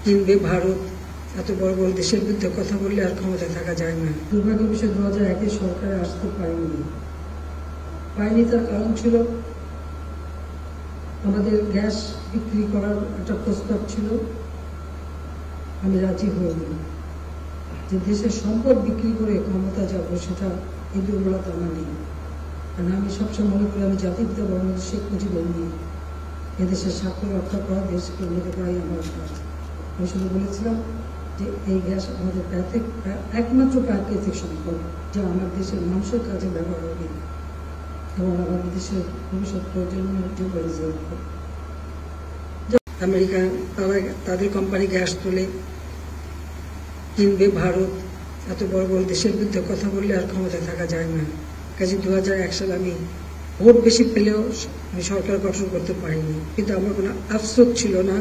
কিনবে ভারত। এত বড় বড় দেশের বিরুদ্ধে কথা বললে আর ক্ষমতায় থাকা যায় না। দুর্ভাগ্য বিষয় 2001-এ সরকারে আসতে পারেনি। তার কারণ ছিল আমাদের গ্যাস বিক্রি করার একটা প্রস্তাব ছিল, আমি রাজি হইনি। যে দেশের সম্পদ বিক্রি করে ক্ষমতা যাবো, সেটা এই দুর্বলতা আমার নেই। কারণ আমি সবসময় মনে করি আমি জাতির পিতা বঙ্গবন্ধু শেখ মুজিবুর রহমান, এদেশের স্বার্থ রক্ষা করা, দেশকে উন্নত করাই আমার কাজ। আমি শুধু বলেছিলাম যে এই গ্যাস আমাদের একমাত্র প্রাকৃতিক সম্পদ, যা আমার দেশের মানুষের কাজে ব্যবহার হবে এবং আমাদের দেশের ভবিষ্যৎ প্রজন্মের জন্য রিজার্ভ হবে। আমেরিকা তাদের কোম্পানি গ্যাস তোলে, কিনবে ভারত। এত বড় বড় দেশের বিরুদ্ধে কথা বললে আর ক্ষমতায় থাকা যায় না। কাজে 2001 সালে আমি ভোট বেশি পেলেও আমি সরকার গঠন করতে পারিনি, কিন্তু আমার কোনো আফসোস ছিল না।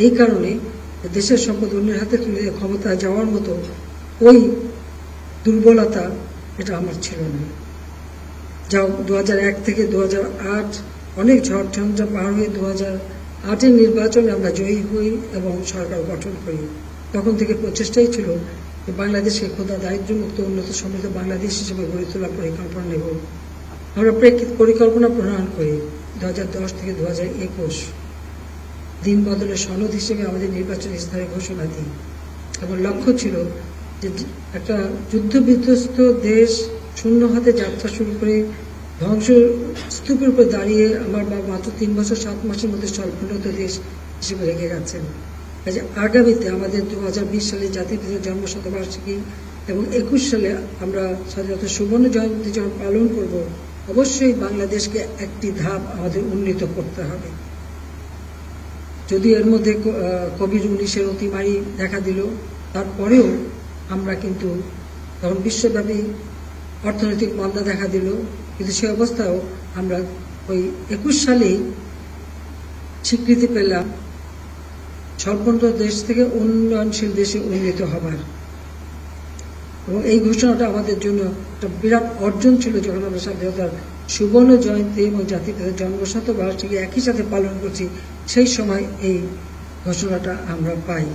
এই কারণে দেশের সম্পদ অন্যের হাতে তুলে ক্ষমতা যাওয়ার মতো ওই দুর্বলতা এটা আমার ছিল না। যাও 2001 থেকে 2008 অনেক ঝড় ঝঞ্ঝা পার হয়ে 2008-এর নির্বাচনে আমরা জয়ী হই এবং সরকার গঠন করি। তখন থেকে প্রচেষ্টাই ছিল যে বাংলাদেশকে ক্ষুধা দারিদ্র্যমুক্ত উন্নত সমৃদ্ধ বাংলাদেশ হিসেবে গড়ে তোলার পরিকল্পনা নেব। আমরা প্রেক্ষিত পরিকল্পনা প্রণয়ন করি 2010 থেকে 2021 দিন বদলের সনদ হিসেবে আমাদের নির্বাচন ইস্তাহারে ঘোষণা দিই এবং লক্ষ্য ছিল যে একটা যুদ্ধ বিধ্বস্ত দেশ শূন্য হাতে যাত্রা শুরু করে ধ্বংসস্তূপের উপর দাঁড়িয়ে আমার বাবা মাত্র 3 বছর 7 মাসের মধ্যে স্বল্পোন্নত দেশ হিসেবে রেখে গেছেন। কাজে আগামীতে আমাদের 2020 সালে জাতির পিতার জন্ম শতবার্ষিকী এবং 21 সালে আমরা স্বাধীনতা সুবর্ণ জয়ন্তী যখন পালন করব, অবশ্যই বাংলাদেশকে একটি ধাপ আমাদের উন্নীত করতে হবে। যদি এর মধ্যে কোভিড-19-এর অতিমারি দেখা দিল, তারপরেও আমরা কিন্তু তখন বিশ্বব্যাপী অর্থনৈতিক মন্দা দেখা দিল, কিন্তু সে অবস্থাও আমরা ওই 21 সালেই স্বীকৃতি পেলাম স্বল্পোন্নত দেশ থেকে উন্নয়নশীল দেশে উন্নীত হবার। এবং এই ঘোষণাটা আমাদের জন্য একটা বিরাট অর্জন ছিল, যখন আমরা স্বাধীনতার সুবর্ণ জয়ন্তী এবং জাতির পিতার জন্ম শতবার্ষিকী একই সাথে পালন করছি, সেই সময় এই ঘোষণাটা আমরা পাই।